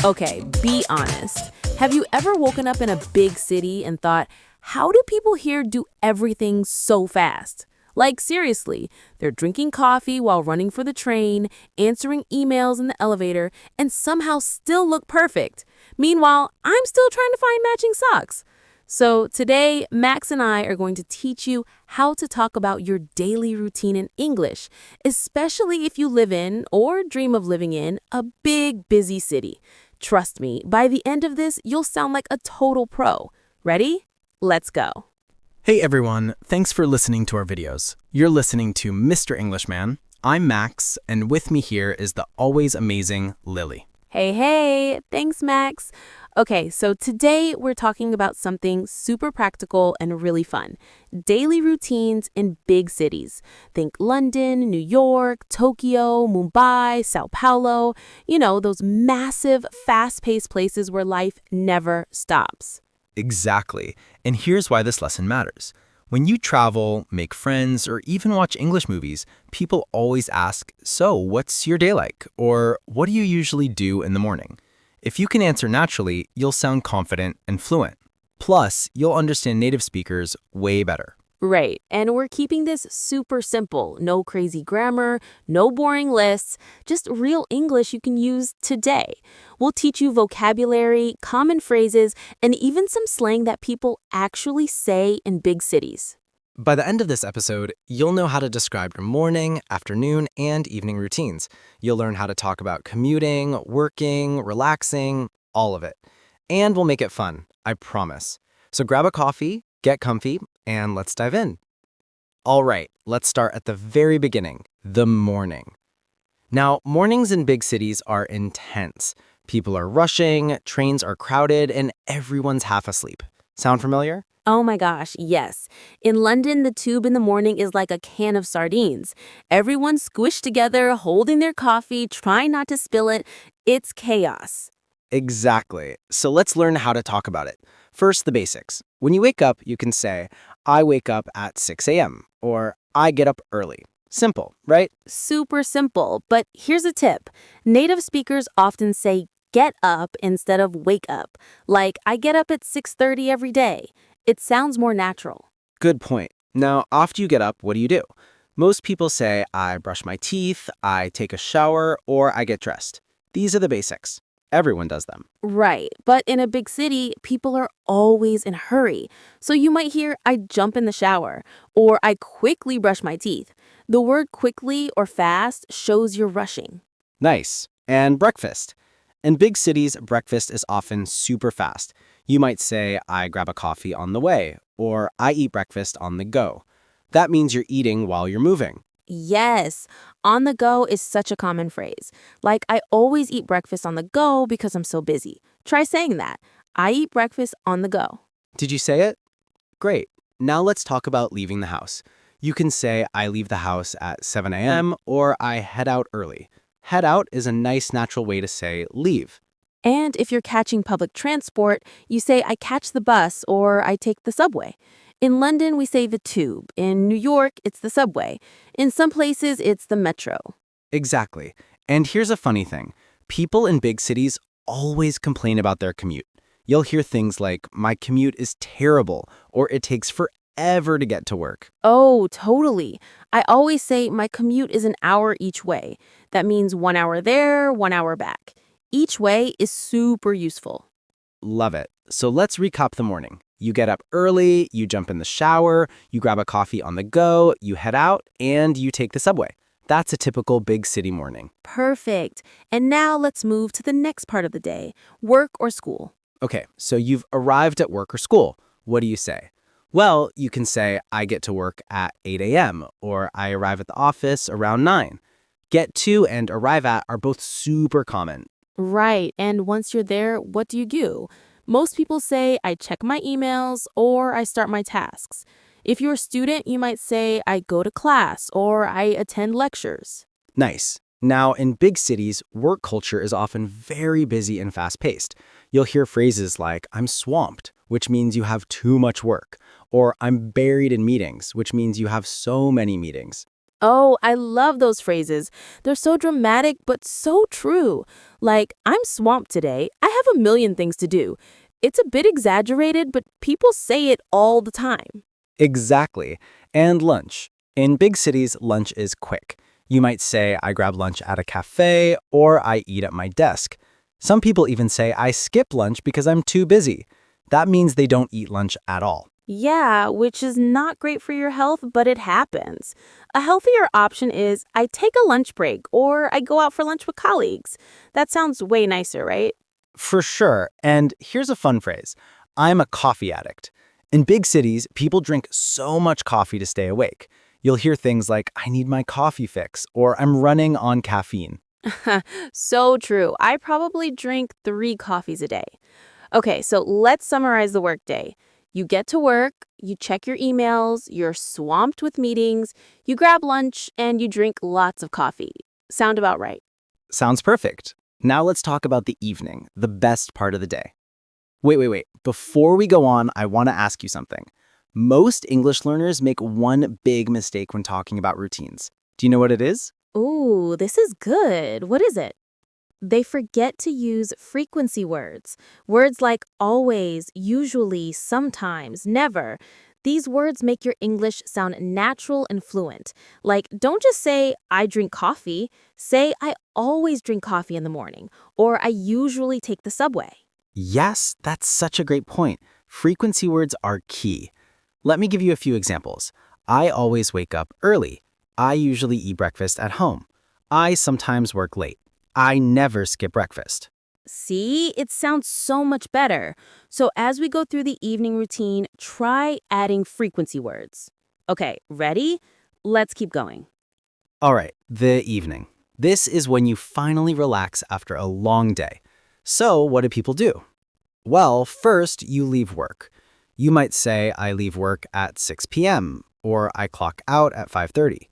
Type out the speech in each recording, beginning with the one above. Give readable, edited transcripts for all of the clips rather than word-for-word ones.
Okay, be honest. Have you ever woken up in a big city and thought, how do people here do everything so fast? Like, seriously, they're drinking coffee while running for the train, answering emails in the elevator, and somehow still look perfect. Meanwhile, I'm still trying to find matching socks. So today, Max and I are going to teach you how to talk about your daily routine in English, especially if you live in or dream of living in a big, busy city. Trust me, by the end of this, you'll sound like a total pro. Ready? Let's go. Hey everyone, thanks for listening to our videos. You're listening to Mr. Englishman. I'm Max, and with me here is the always amazing Lily. Hey, thanks, Max. Okay, so today we're talking about something super practical and really fun. Daily routines in big cities. Think London, New York, Tokyo, Mumbai, Sao Paulo. You know, those massive, fast-paced places where life never stops. Exactly, and here's why this lesson matters. When you travel, make friends, or even watch English movies, people always ask, so what's your day like? Or what do you usually do in the morning? If you can answer naturally, you'll sound confident and fluent. Plus, you'll understand native speakers way better. Right, and we're keeping this super simple. No crazy grammar, no boring lists, just real English you can use today. We'll teach you vocabulary, common phrases, and even some slang that people actually say in big cities. By the end of this episode, you'll know how to describe your morning, afternoon, and evening routines. You'll learn how to talk about commuting, working, relaxing, all of it. And we'll make it fun, I promise. So grab a coffee, get comfy, and let's dive in. All right, let's start at the very beginning, the morning. Now, mornings in big cities are intense. People are rushing, trains are crowded, and everyone's half asleep. Sound familiar? Oh my gosh, yes. In London, the tube in the morning is like a can of sardines. Everyone's squished together, holding their coffee, trying not to spill it. It's chaos. Exactly. So let's learn how to talk about it. First, the basics. When you wake up, you can say, I wake up at 6 a.m. or I get up early. Simple, right? Super simple, but here's a tip. Native speakers often say get up instead of wake up. Like, I get up at 6:30 every day. It sounds more natural. Good point. Now, after you get up, what do? Most people say, I brush my teeth, I take a shower, or I get dressed. These are the basics. Everyone does them. Right, but in a big city, people are always in a hurry. So you might hear, I jump in the shower, or I quickly brush my teeth. The word quickly or fast shows you're rushing. Nice. And breakfast. In big cities, breakfast is often super fast. You might say, I grab a coffee on the way, or I eat breakfast on the go. That means you're eating while you're moving. Yes, on the go is such a common phrase. Like, I always eat breakfast on the go because I'm so busy. Try saying that. I eat breakfast on the go. Did you say it? Great. Now let's talk about leaving the house. You can say, I leave the house at 7 a.m. or I head out early. Head out is a nice natural way to say leave. And if you're catching public transport, you say, I catch the bus or I take the subway. In London, we say the tube. In New York, it's the subway. In some places, it's the metro. Exactly. And here's a funny thing. People in big cities always complain about their commute. You'll hear things like, my commute is terrible, or it takes forever to get to work. Oh, totally. I always say my commute is an hour each way. That means 1 hour there, 1 hour back. Each way is super useful. Love it. So let's recap the morning. You get up early, you jump in the shower, you grab a coffee on the go, you head out, and you take the subway. That's a typical big city morning. Perfect. And now let's move to the next part of the day, work or school. Okay, so you've arrived at work or school. What do you say? Well, you can say, I get to work at 8 a.m. or I arrive at the office around 9. Get to and arrive at are both super common. Right. And once you're there, what do you do? Most people say, I check my emails or I start my tasks. If you're a student, you might say, I go to class or I attend lectures. Nice. Now, in big cities, work culture is often very busy and fast-paced. You'll hear phrases like, I'm swamped, which means you have too much work, or I'm buried in meetings, which means you have so many meetings. Oh, I love those phrases. They're so dramatic, but so true. Like, I'm swamped today. I have a million things to do. It's a bit exaggerated, but people say it all the time. Exactly. And lunch. In big cities, lunch is quick. You might say, I grab lunch at a cafe, or I eat at my desk. Some people even say, I skip lunch because I'm too busy. That means they don't eat lunch at all. Yeah, which is not great for your health, but it happens. A healthier option is I take a lunch break or I go out for lunch with colleagues. That sounds way nicer, right? For sure. And here's a fun phrase. I'm a coffee addict. In big cities, people drink so much coffee to stay awake. You'll hear things like, I need my coffee fix, or I'm running on caffeine. So true. I probably drink 3 coffees a day. Okay, so let's summarize the workday. You get to work, you check your emails, you're swamped with meetings, you grab lunch, and you drink lots of coffee. Sound about right? Sounds perfect. Now let's talk about the evening, the best part of the day. Wait. Before we go on, I want to ask you something. Most English learners make one big mistake when talking about routines. Do you know what it is? Ooh, this is good. What is it? They forget to use frequency words. Words like always, usually, sometimes, never. These words make your English sound natural and fluent. Like, don't just say, I drink coffee. Say, I always drink coffee in the morning, or I usually take the subway. Yes, that's such a great point. Frequency words are key. Let me give you a few examples. I always wake up early. I usually eat breakfast at home. I sometimes work late. I never skip breakfast. See, it sounds so much better. So as we go through the evening routine, try adding frequency words. Okay, ready? Let's keep going. All right, the evening. This is when you finally relax after a long day. So, what do people do? Well, first, you leave work. You might say, I leave work at 6 p.m., or I clock out at 5:30.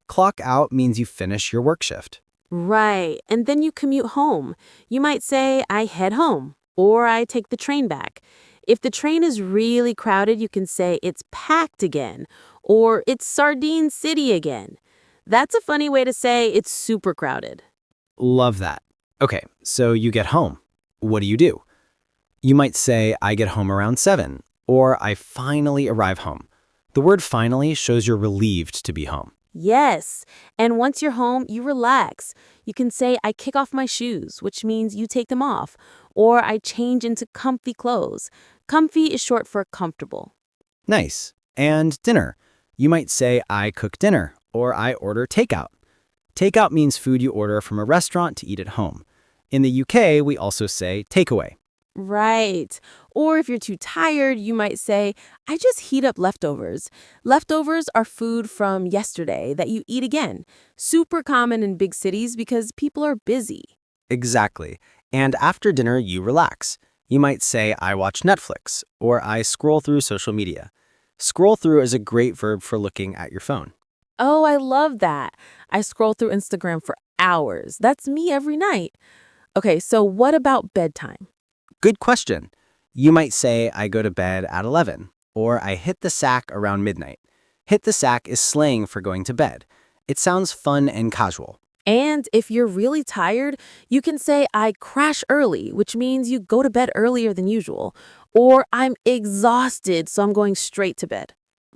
Clock out means you finish your work shift. Right, and then you commute home. You might say, I head home, or I take the train back. If the train is really crowded, you can say it's packed again, or it's Sardine City again. That's a funny way to say it's super crowded. Love that. Okay, so you get home. What do? You might say, I get home around 7, or I finally arrive home. The word finally shows you're relieved to be home. Yes, and once you're home, you relax. You can say, I kick off my shoes, which means you take them off, or I change into comfy clothes. Comfy is short for comfortable. Nice. And dinner. You might say, I cook dinner, or I order takeout. Takeout means food you order from a restaurant to eat at home. In the UK, we also say takeaway. Right. Or if you're too tired, you might say, I just heat up leftovers. Leftovers are food from yesterday that you eat again. Super common in big cities because people are busy. Exactly. And after dinner, you relax. You might say, I watch Netflix, or I scroll through social media. Scroll through is a great verb for looking at your phone. Oh, I love that. I scroll through Instagram for hours. That's me every night. Okay, so what about bedtime? Good question. You might say, I go to bed at 11, or I hit the sack around midnight. Hit the sack is slang for going to bed. It sounds fun and casual. And if you're really tired, you can say, I crash early, which means you go to bed earlier than usual. Or I'm exhausted, so I'm going straight to bed.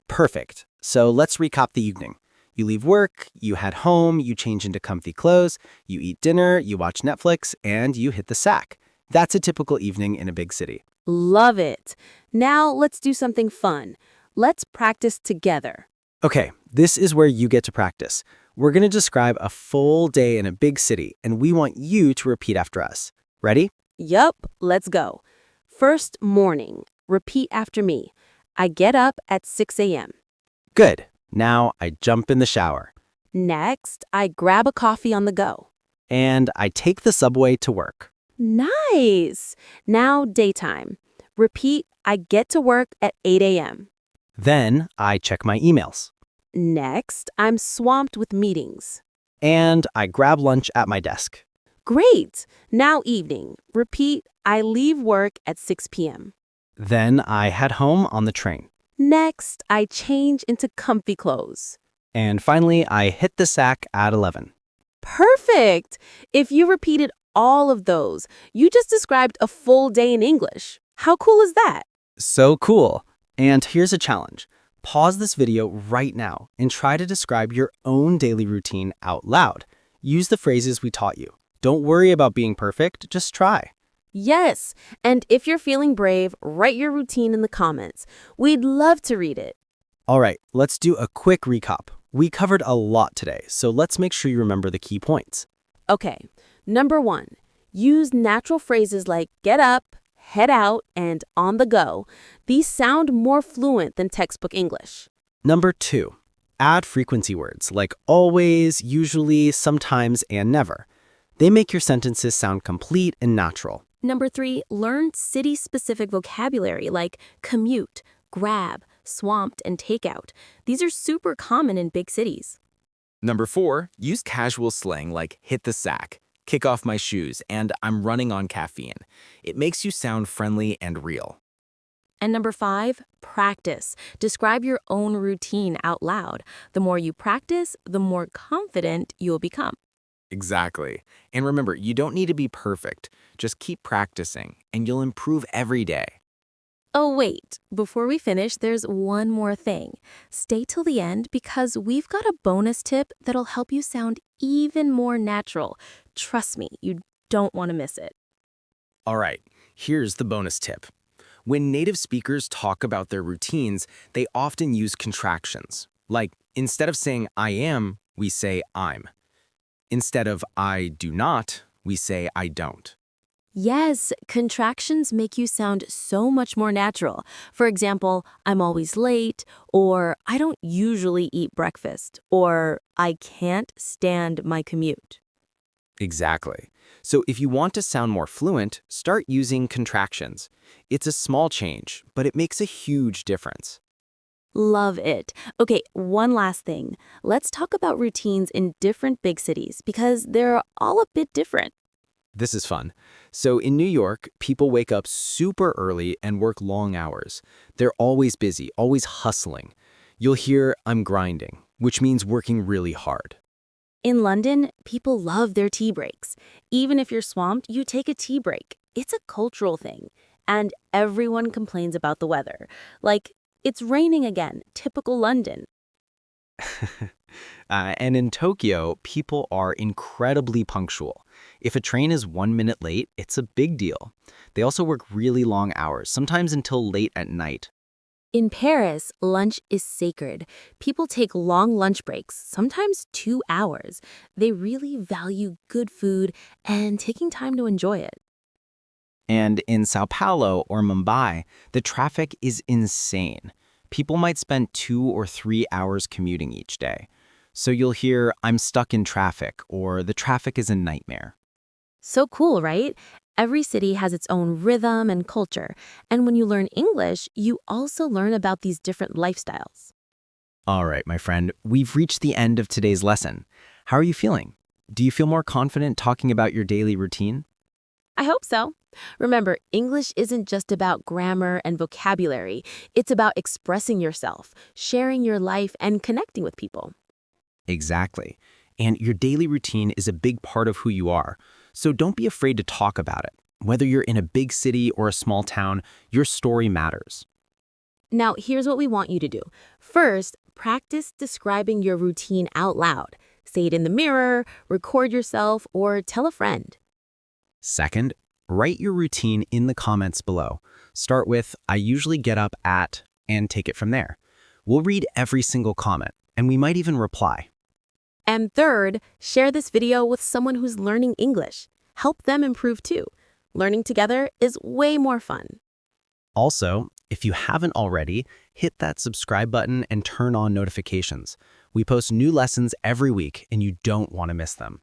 Perfect. So let's recap the evening. You leave work, you head home, you change into comfy clothes, you eat dinner, you watch Netflix, and you hit the sack. That's a typical evening in a big city. Love it. Now let's do something fun. Let's practice together. Okay, this is where you get to practice. We're going to describe a full day in a big city, and we want you to repeat after us. Ready? Yup, let's go. First, morning. Repeat after me. I get up at 6 a.m. Good. Now I jump in the shower. Next, I grab a coffee on the go. And I take the subway to work. Nice. Now, daytime. Repeat, I get to work at 8 a.m. Then I check my emails. Next, I'm swamped with meetings. And I grab lunch at my desk. Great. Now, evening. Repeat, I leave work at 6 p.m. Then I head home on the train. Next, I change into comfy clothes. And finally, I hit the sack at 11. Perfect! If you repeated all of those, you just described a full day in English. How cool is that? So cool. And here's a challenge. Pause this video right now and try to describe your own daily routine out loud. Use the phrases we taught you. Don't worry about being perfect, just try. Yes, and if you're feeling brave, write your routine in the comments. We'd love to read it. All right, let's do a quick recap. We covered a lot today, so let's make sure you remember the key points. Okay, number 1, use natural phrases like get up, head out, and on the go. These sound more fluent than textbook English. Number 2, add frequency words like always, usually, sometimes, and never. They make your sentences sound complete and natural. Number 3, learn city-specific vocabulary like commute, grab, swamped, and takeout. These are super common in big cities. Number 4, use casual slang like hit the sack, kick off my shoes, and I'm running on caffeine. It makes you sound friendly and real. And number 5, practice. Describe your own routine out loud. The more you practice, the more confident you'll become. Exactly. And remember, you don't need to be perfect. Just keep practicing, and you'll improve every day. Oh, wait. Before we finish, there's one more thing. Stay till the end because we've got a bonus tip that'll help you sound even more natural. Trust me, you don't want to miss it. All right, here's the bonus tip. When native speakers talk about their routines, they often use contractions. Like, instead of saying I am, we say I'm. Instead of I do not, we say I don't. Yes, contractions make you sound so much more natural. For example, I'm always late, or I don't usually eat breakfast, or I can't stand my commute. Exactly. So if you want to sound more fluent, start using contractions. It's a small change, but it makes a huge difference. Love it. Okay, one last thing. Let's talk about routines in different big cities because they're all a bit different. This is fun. So in New York, people wake up super early and work long hours. They're always busy, always hustling. You'll hear, I'm grinding, which means working really hard. In London, people love their tea breaks. Even if you're swamped, you take a tea break. It's a cultural thing. And everyone complains about the weather. Like, it's raining again, typical London. And in Tokyo, people are incredibly punctual. If a train is 1 minute late, it's a big deal. They also work really long hours, sometimes until late at night. In Paris, lunch is sacred. People take long lunch breaks, sometimes 2 hours. They really value good food and taking time to enjoy it. And in Sao Paulo or Mumbai, the traffic is insane. People might spend 2 or 3 hours commuting each day. So you'll hear, I'm stuck in traffic, or the traffic is a nightmare. So cool, right? Every city has its own rhythm and culture. And when you learn English, you also learn about these different lifestyles. All right, my friend, we've reached the end of today's lesson. How are you feeling? Do you feel more confident talking about your daily routine? I hope so. Remember, English isn't just about grammar and vocabulary. It's about expressing yourself, sharing your life, and connecting with people. Exactly. And your daily routine is a big part of who you are. So don't be afraid to talk about it. Whether you're in a big city or a small town, your story matters. Now, here's what we want you to do. First, practice describing your routine out loud. Say it in the mirror, record yourself, or tell a friend. Second, write your routine in the comments below. Start with, I usually get up at, and take it from there. We'll read every single comment, and we might even reply. And third, share this video with someone who's learning English. Help them improve too. Learning together is way more fun. Also, if you haven't already, hit that subscribe button and turn on notifications. We post new lessons every week, and you don't want to miss them.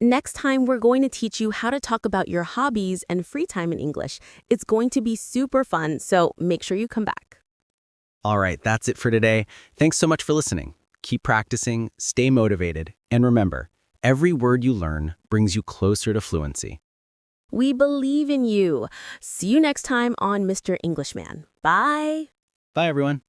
Next time, we're going to teach you how to talk about your hobbies and free time in English. It's going to be super fun, so make sure you come back. All right, that's it for today. Thanks so much for listening. Keep practicing, stay motivated, and remember, every word you learn brings you closer to fluency. We believe in you. See you next time on Mr. Englishman. Bye. Bye, everyone.